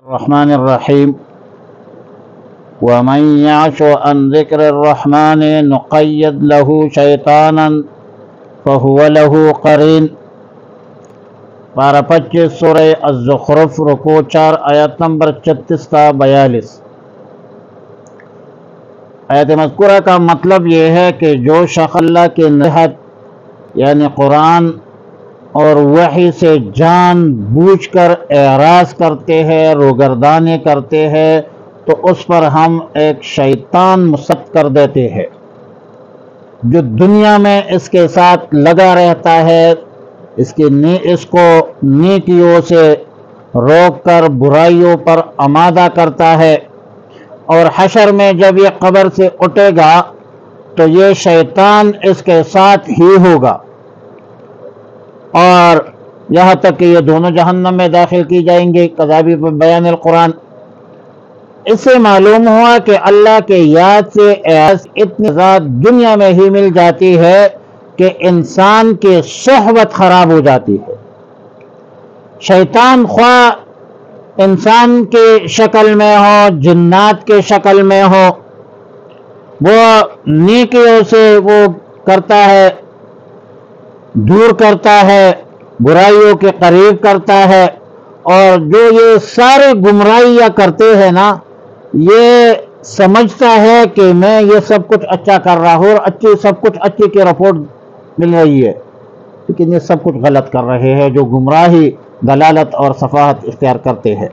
الرحمن الرحیم ومن یعش عن ذکر الرحمن نقید له شیطانا فهو له قرین۔ پارہ 25 سورہ الزخرف رکوع 4 آیت نمبر 36 تا 42۔ آیت مذکورہ کا مطلب یہ ہے کہ جو شخص اللہ کے نصیحت یعنی قرآن اور وحی سے جان بوجھ کر اعراض کرتے ہیں، روگردانی کرتے ہیں، تو اس پر ہم ایک شیطان مسلط کر دیتے ہیں جو دنیا میں اس کے ساتھ لگا رہتا ہے، اس کو نیکیوں سے روک کر برائیوں پر آمادہ کرتا ہے، اور حشر میں جب یہ قبر سے اٹھے گا تو یہ شیطان اس کے ساتھ ہی ہوگا، اور یہاں تک کہ یہ دونوں جہنم میں داخل کی جائیں گے۔ کذابی بیان القرآن۔ اس سے معلوم ہوا کہ اللہ کے یاد سے اتنی ذات دنیا میں ہی مل جاتی ہے کہ انسان کی صحبت خراب ہو جاتی ہے۔ شیطان خواہ انسان کی شکل میں ہو، جنات کی شکل میں ہو، وہ نیکیوں سے وہ کرتا ہے، دور کرتا ہے، برائیوں کے قریب کرتا ہے، اور جو یہ سارے گمراہیاں کرتے ہیں نا، یہ سمجھتا ہے کہ میں یہ سب کچھ اچھا کر رہا ہوں اور سب کچھ اچھی کی رپورٹ مل رہی ہے، لیکن یہ سب کچھ غلط کر رہے ہیں جو گمراہی، دلالت اور صفاحت اختیار کرتے ہیں۔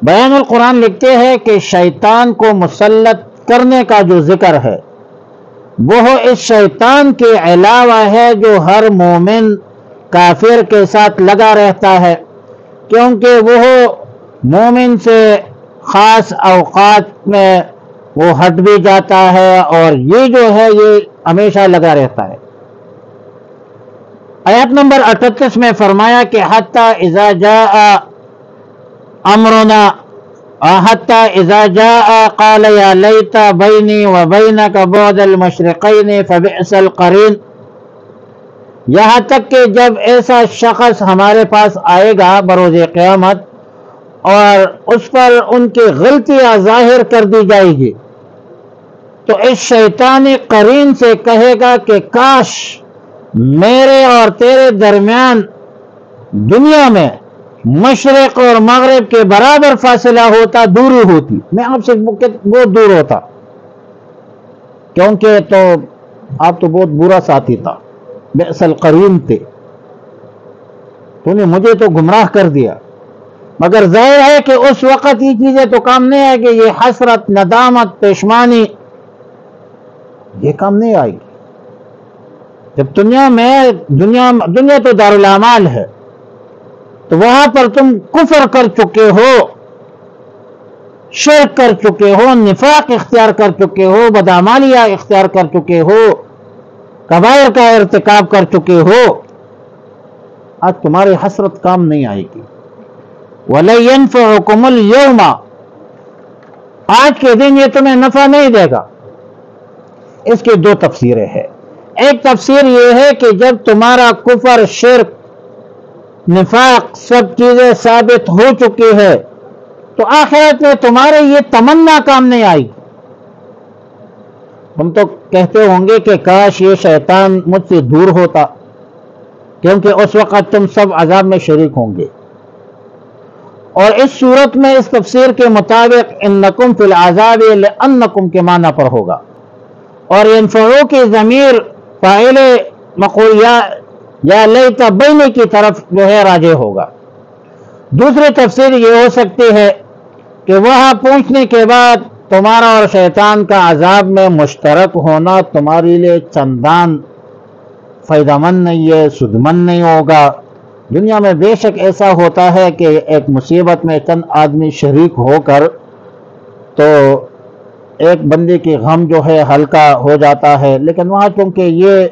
بیان القرآن لکھتے ہیں کہ شیطان کو مسلط کرنے کا جو ذکر ہے وہ اس شیطان کے علاوہ ہے جو ہر مومن کافر کے ساتھ لگا رہتا ہے، کیونکہ وہ مومن سے خاص اوقات میں وہ ہٹ بھی جاتا ہے، اور یہ جو ہے یہ ہمیشہ لگا رہتا ہے۔ آیت نمبر 38 میں فرمایا کہ حتی اذا جاء امرنا حتی اذا جاء قال یا لیت بینی و بینک بعد المشرقین فبئس القرین۔ یہاں تک کہ جب ایسا شخص ہمارے پاس آئے گا بروز قیامت اور اس پر ان کی غلطیاں ظاہر کر دی جائے گی، تو اس شیطانی قرین سے کہے گا کہ کاش میرے اور تیرے درمیان دنیا میں مشرق اور مغرب کے برابر فاصلہ ہوتا، دوری ہوتی، میں آپ سے بہت دور ہوتا، کیونکہ تو آپ تو بہت برا ساتھی تھا، بئس القرین تھے، تو نے مجھے تو گمراہ کر دیا۔ مگر ظاہر ہے کہ اس وقت یہ چیزیں تو کام نہیں آئے گی، یہ حسرت، ندامت، پشیمانی یہ کام نہیں آئے گی۔ جب دنیا تو دارالاعمال ہے، تو وہاں پر تم کفر کر چکے ہو، شرک کر چکے ہو، نفاق اختیار کر چکے ہو، بدعمالیہ اختیار کر چکے ہو، کبائر کا ارتکاب کر چکے ہو، آج تمہاری حسرت کام نہیں آئے گی۔ وَلَن يَنفَعُكُمُ الْيَوْمَ، آج کے دن یہ تمہیں نفع نہیں دے گا۔ اس کی دو تفسیریں ہیں۔ ایک تفسیر یہ ہے کہ جب تمہارا کفر، شرک، نفاق سب چیزیں ثابت ہو چکی ہے تو آخرت میں تمہارے یہ تمنا کام نہیں آئی۔ تم تو کہتے ہوں گے کہ کاش یہ شیطان مجھ سے دور ہوتا، کیونکہ اس وقت تم سب عذاب میں شریک ہوں گے۔ اور اس صورت میں اس تفسیر کے مطابق انکم فی العذاب لانکم کے معنی پر ہوگا، اور ينفعو کی ضمیر فاعل مقول یا لیت بینی کی طرف جو ہے راجع ہوگا۔ دوسری تفسیر یہ ہو سکتی ہے کہ وہاں پہنچنے کے بعد تمہارا اور شیطان کا عذاب میں مشترک ہونا تمہارے لیے چندان فائدہ مند نہیں ہے، سودمند نہیں ہوگا۔ دنیا میں بے شک ایسا ہوتا ہے کہ ایک مصیبت میں چند آدمی شریک ہو کر تو ایک بندے کی غم جو ہے ہلکا ہو جاتا ہے، لیکن وہاں چونکہ یہ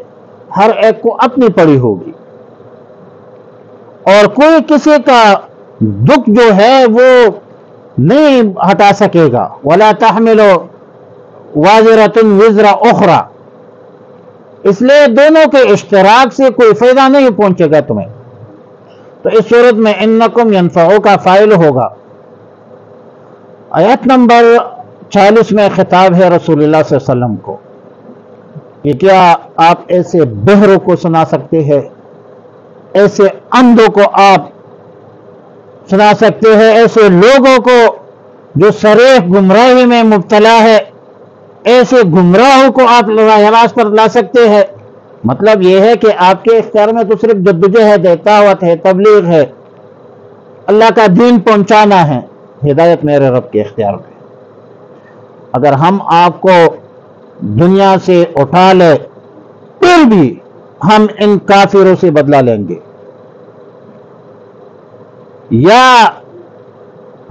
ہر ایک کو اپنی پڑی ہوگی، اور کوئی کسی کا دکھ جو ہے وہ نہیں ہٹا سکے گا۔ وَلَا تَحْمِلُ وَازِرَةٌ وِزْرَ أُخْرَى، اس لیے دونوں کے اشتراک سے کوئی فائدہ نہیں پہنچے گا تمہیں۔ تو اس صورت میں انکم ینفعو کا فاعل ہوگا، آیت نمبر 40 میں خطاب ہے رسول اللہ صلی اللہ علیہ وسلم کو کہ کیا آپ ایسے بہروں کو سنا سکتے ہیں، ایسے اندھوں کو آپ سنا سکتے ہیں، ایسے لوگوں کو جو صریح گمراہی میں مبتلا ہے، ایسے گمراہوں کو آپ راہ راست پر لا سکتے ہیں؟ مطلب یہ ہے کہ آپ کے اختیار میں تو صرف جدوجہد ہے، دعوت ہے، تبلیغ ہے، اللہ کا دین پہنچانا ہے، ہدایت میرے رب کے اختیار میں۔ اگر ہم آپ کو دنیا سے اٹھا لے پھر بھی ہم ان کافروں سے بدلہ لیں گے، یا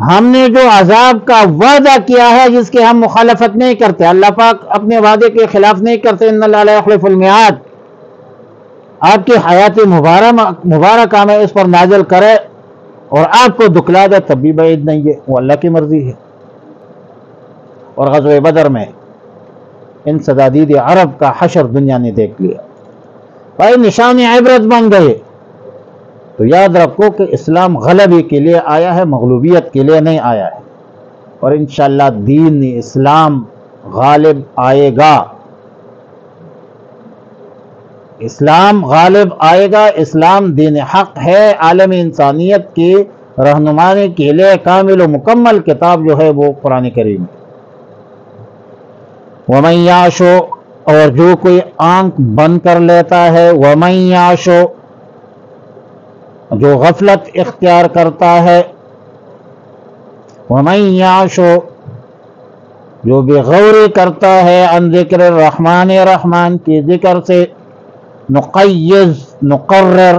ہم نے جو عذاب کا وعدہ کیا ہے جس کے ہم مخالفت نہیں کرتے، اللہ پاک اپنے وعدے کے خلاف نہیں کرتے، ان اللہ لا یخلف المیعاد، آپ کی حیات مبارکہ میں اس پر نازل کرے اور آپ کو دکھلا دے تب بھی بعید نہیں ہے، وہ اللہ کی مرضی ہے۔ اور غزوہ بدر میں ان صنادید عرب کا حشر دنیا نے دیکھ لیا، بھائی نشان عبرت بن گئے۔ تو یاد رکھو کہ اسلام غلبے کے لیے آیا ہے، مغلوبیت کے لیے نہیں آیا ہے، اور انشاءاللہ دین اسلام غالب آئے گا، اسلام غالب آئے گا۔ اسلام دین حق ہے، عالم انسانیت کی رہنمائی کے لیے کامل و مکمل کتاب جو ہے وہ قرآن کریم ہے۔ وَمَن يَعْشُ، اور جو کوئی آنکھ بند کر لیتا ہے، وَمَن يَعْشُ، جو غفلت اختیار کرتا ہے، وَمَن يَعْشُ، جو بغوری کرتا ہے، عن ذکر الرحمن، رحمان کی ذکر سے، نقیض، نقرر،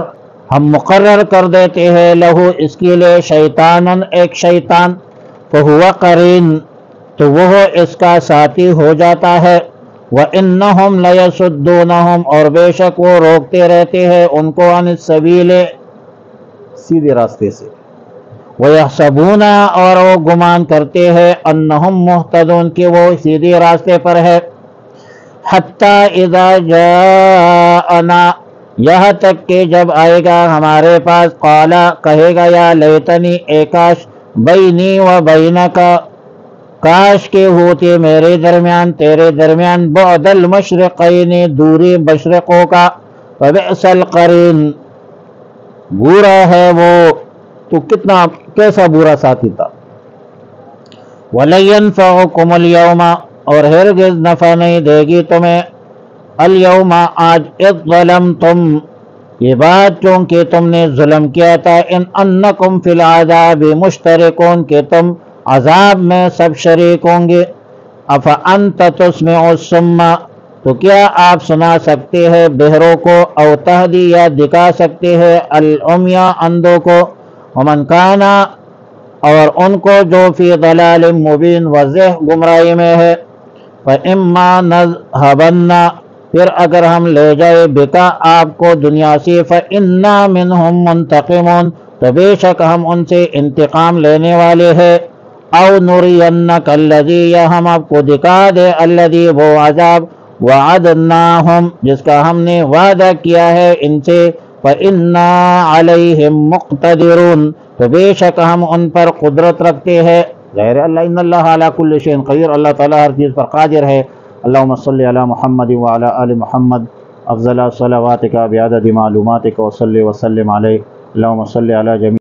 ہم مقرر کر دیتے ہیں، لہو اس کے لیے، شیطانن، ایک شیطان، فہو قرین، تو وہ اس کا ساتھی ہو جاتا ہے، وَإِنَّهُمْ لَيَصُدُّونَهُمْ، اور بے شک وہ روکتے رہتے ہیں ان کو، عن السبیل، سیدھے راستے سے، وَيَحْسَبُونَ، اور وہ گمان کرتے ہیں، أَنَّهُمْ مُهْتَدُونَ، کہ وہ سیدھے راستے پر ہے، حَتَّى إِذَا جَاءَنَا، یہاں تک کہ جب آئے گا ہمارے پاس، قَالَ، کہے گا، یا لیتنی، اے کاش، بینی و بینک، کاش کے ہوتے میرے درمیان تیرے درمیان، بعد المشرقین، دوری مشرقوں کا، فبئس القرین، برا ہے وہ، تو کیسا برا ساتھی تھا۔ وَلَن يَنفَعُكُمُ الْيَوْمَ، اور ہرگز نفع نہیں دے گی تمہیں، الْيَوْمَ، آج، اِذْ ظَلَمْتُمْ، یہ بات چونکہ تم نے ظلم کیا تھا، ان انکم فی العذاب مشترکون، کہ تم عذاب میں سب شریک ہوں گے، افانت تسمع الصم، تو کیا آپ سنا سکتے ہیں بہروں کو، او تہدی، یا دکھا سکتے ہیں، العمی، اندھوں کو، ومن کانا، اور ان کو جو فی ضلال مبین، واضح گمراہی میں ہے، فَإِمَّا نَذْهَبَنَّ، پھر اگر ہم لے جائے، بکا، آپ کو دنیا سے، فَإِنَّا مِنْهُمْ مُنْتَقِمُونَ، تو بے شک ہم ان سے انتقام لینے والے ہیں، او نُرِيَنَّكَ الَّذِي، یا ہم آپ کو دکھا دے، الَّذِي، وہ عذاب، وَعَدْنَاهُمْ، جس کا ہم نے وعدہ کیا ہے ان سے، فَإِنَّا عَلَيْهِمْ مُقْتَدِرُونَ، تو بے شک ہم ان پر قدرت رکھتے ہیں، غیر اللہ، ان اللہ علی کل شیء قدیر، اللہ تعالیٰ ہر چیز پر قادر ہے۔ اللہم صلی علی محمد وعلی آل محمد، افضل صلواتک بعدد معلوماتک، وصلی وسلم علیہ، اللہم صلی علی جمیع